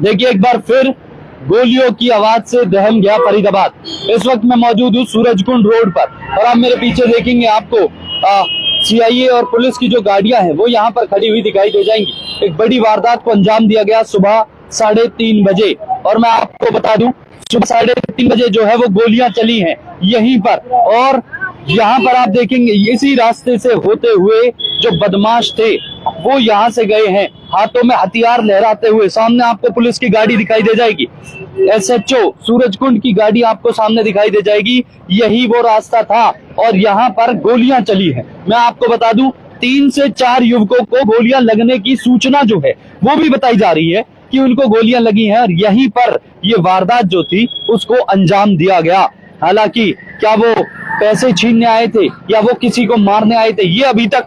देखिए एक बार फिर गोलियों की आवाज से दहम गया फरीदाबाद। इस वक्त मैं मौजूद हूँ सूरजकुंड रोड पर और आप मेरे पीछे देखेंगे आपको सीआईए और पुलिस की जो गाड़ियां हैं वो यहाँ पर खड़ी हुई दिखाई दे जाएंगी। एक बड़ी वारदात को अंजाम दिया गया सुबह 3:30 बजे और मैं आपको बता दूं सुबह 3:30 बजे जो है वो गोलियां चली हैं यहीं पर। और यहाँ पर आप देखेंगे इसी रास्ते से होते हुए जो बदमाश थे वो यहाँ से गए हैं हाथों में हथियार लहराते हुए। सामने आपको पुलिस की गाड़ी दिखाई दे जाएगी, एसएचओ सूरजकुंड की गाड़ी आपको सामने दिखाई दे जाएगी। यही वो रास्ता था और यहाँ पर गोलियां चली हैं। मैं आपको बता दूं 3 से 4 युवकों को गोलियां लगने की सूचना जो है वो भी बताई जा रही है कि उनको गोलियां लगी हैं और यहीं पर ये वारदात जो थी उसको अंजाम दिया गया। हालांकि क्या वो पैसे छीनने आए थे या वो किसी को मारने आए थे ये अभी तक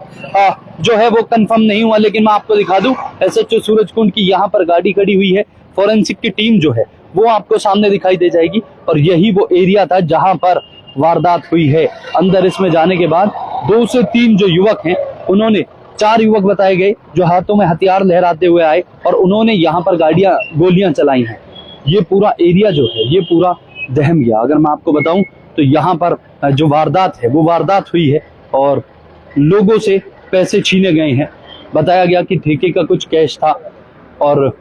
जो है वो कंफर्म नहीं हुआ, लेकिन मैं आपको दिखा दूं एसएचओ सूरजकुंड की यहाँ पर गाड़ी खड़ी हुई है। फॉरेंसिक की टीम जो है वो आपको सामने दिखाई दे जाएगी और यही वो एरिया था जहां पर वारदात हुई है। अंदर इसमें जाने के बाद 2 से 3 जो युवक हैं उन्होंने 4 युवक बताए गए जो हाथों में हथियार लहराते हुए आए और उन्होंने यहाँ पर गोलियां चलाई हैं। ये पूरा एरिया जो है ये पूरा दहम गया। अगर मैं आपको बताऊं तो यहाँ पर जो वारदात है वो वारदात हुई है और लोगों से पैसे छीने गए हैं। बताया गया कि ठेके का कुछ कैश था और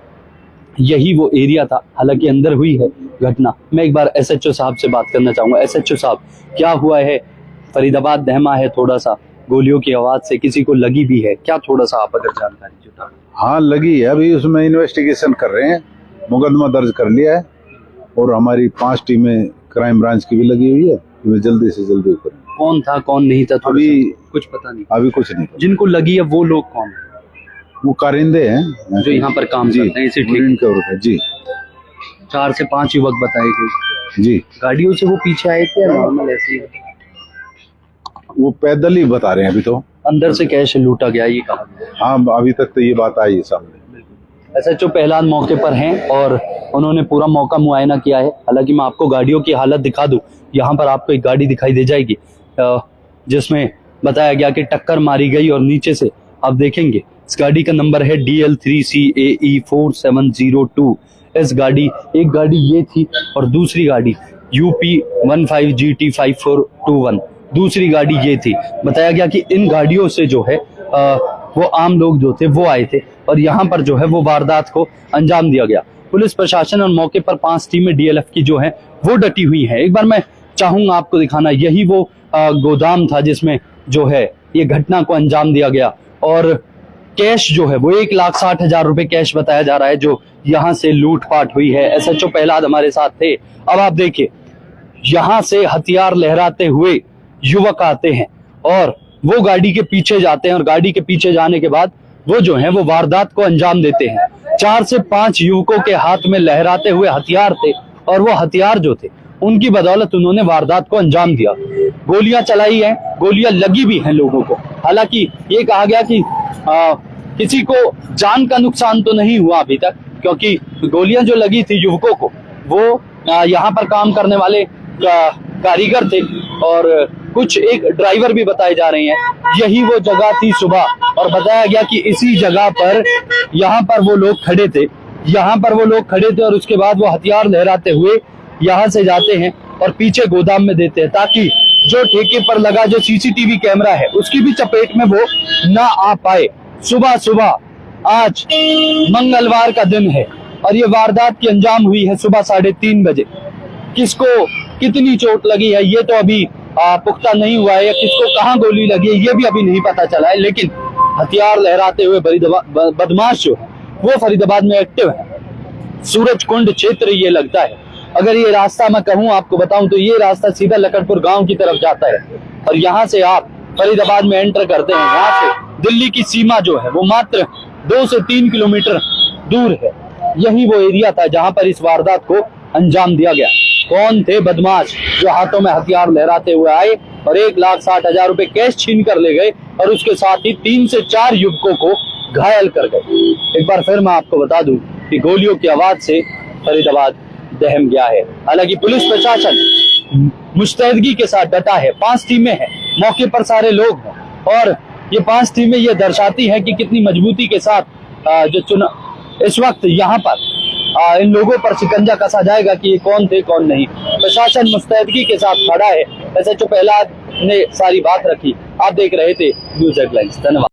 यही वो एरिया था। हालांकि अंदर हुई है घटना। मैं एक बार एसएचओ साहब से बात करना चाहूंगा। एसएचओ साहब, क्या हुआ है? फरीदाबाद दहमा है थोड़ा सा, गोलियों की आवाज से किसी को लगी भी है क्या? थोड़ा सा आप अगर जानकारी जुटा। हाँ लगी है, अभी उसमें इन्वेस्टिगेशन कर रहे हैं, मुकदमा दर्ज कर लिया है और हमारी 5 टीमें क्राइम ब्रांच की भी लगी हुई है। जल्दी से जल्दी करें। कौन था कौन नहीं था अभी कुछ पता नहीं? अभी कुछ नहीं। जिनको लगी है वो लोग कौन है? वो कारिंदे हैं जो यहाँ पर काम करते हैं इसी ठीक जी। 4 से 5 युवक बताए गए जी। गाड़ियों से वो पीछे आए थे या नॉर्मल ऐसे ही? वो पैदल ही बता रहे हैं अभी तो। अंदर से कैश लूटा गया ये कहा? हाँ अभी तक तो ये बात आई है सामने। एसएचओ पहलान मौके पर हैं और उन्होंने पूरा मौका मुआयना किया है। हालांकि मैं आपको गाड़ियों की हालत दिखा दूं, यहाँ पर आपको एक गाड़ी दिखाई दे जाएगी जिसमें बताया गया कि टक्कर मारी गई और नीचे से आप देखेंगे इस गाड़ी का नंबर है DL3CAE4702। इस गाड़ी एक गाड़ी ये थी और दूसरी गाड़ी UP15GT5421 दूसरी गाड़ी ये थी। बताया गया कि इन गाड़ियों से जो है वो आम लोग जो थे वो आए थे और यहाँ पर जो है वो वारदात को अंजाम दिया गया। पुलिस प्रशासन और मौके पर 5 टीमें डीएलएफ की जो है वो डटी हुई हैं। एक बार मैं चाहूंगा आपको दिखाना, यही वो गोदाम था जिसमें जो है ये घटना को अंजाम दिया गया और कैश जो है वो 1,60,000 रुपए कैश बताया जा रहा है जो यहाँ से लूटपाट हुई है। एसएचओ पहलाद हमारे साथ थे। अब आप देखिए यहाँ से हथियार लहराते हुए युवक आते हैं और वो गाड़ी के पीछे जाते हैं और गाड़ी के पीछे जाने के बाद वो जो है वो वारदात को अंजाम देते हैं। 4 से 5 युवकों के हाथ में लहराते हुए हथियार थे और वो हथियार जो थे उनकी बदौलत उन्होंने वारदात को अंजाम दिया। गोलियां चलाई हैं, गोलियां लगी भी हैं लोगों को। हालांकि ये कहा गया कि किसी को जान का नुकसान तो नहीं हुआ अभी तक, क्योंकि गोलियां जो लगी थी युवकों को वो यहाँ पर काम करने वाले कारीगर थे और कुछ एक ड्राइवर भी बताए जा रहे हैं। यही वो जगह थी सुबह और बताया गया कि इसी जगह पर यहाँ पर वो लोग खड़े थे, और उसके बाद वो हथियार लहराते हुए यहाँ से जाते हैं और पीछे गोदाम में देते हैं ताकि जो ठेके पर लगा जो सीसीटीवी कैमरा है उसकी भी चपेट में वो ना आ पाए। सुबह आज मंगलवार का दिन है और ये वारदात की अंजाम हुई है सुबह 3:30 बजे। किसको कितनी चोट लगी है ये तो अभी पुख्ता नहीं हुआ है या किसको कहाँ गोली लगी है ये भी अभी नहीं पता चला है, लेकिन हथियार लहराते हुए बदमाश जो है वो फरीदाबाद में एक्टिव है। सूरजकुंड क्षेत्र ये लगता है। अगर ये रास्ता मैं कहूँ आपको बताऊं तो ये रास्ता सीधा लखनपुर गांव की तरफ जाता है और यहाँ से आप फरीदाबाद में एंटर करते हैं। यहाँ से दिल्ली की सीमा जो है वो मात्र 2 से 3 किलोमीटर दूर है। यही वो एरिया था जहां पर इस वारदात को अंजाम दिया गया। कौन थे बदमाश जो हाथों में हथियार लहराते हुए आए और 1,60,000 रुपए कैश छीन कर ले गए और उसके साथ ही 3 से 4 युवकों को घायल कर गए। एक बार फिर मैं आपको बता दूं कि गोलियों की आवाज से फरीदाबाद दहम गया है। हालांकि पुलिस प्रशासन मुस्तैदगी के साथ डटा है। 5 टीमें हैं, मौके पर सारे लोग हैं और ये 5 टीमें ये दर्शाती है कि कितनी मजबूती के साथ जो चुनाव इस वक्त यहाँ पर इन लोगों पर शिकंजा कसा जाएगा कि ये कौन थे कौन नहीं। प्रशासन मुस्तैदगी के साथ खड़ा है। SHO प्रहलाद ने सारी बात रखी। आप देख रहे थे न्यूज़ हेडलाइंस। धन्यवाद।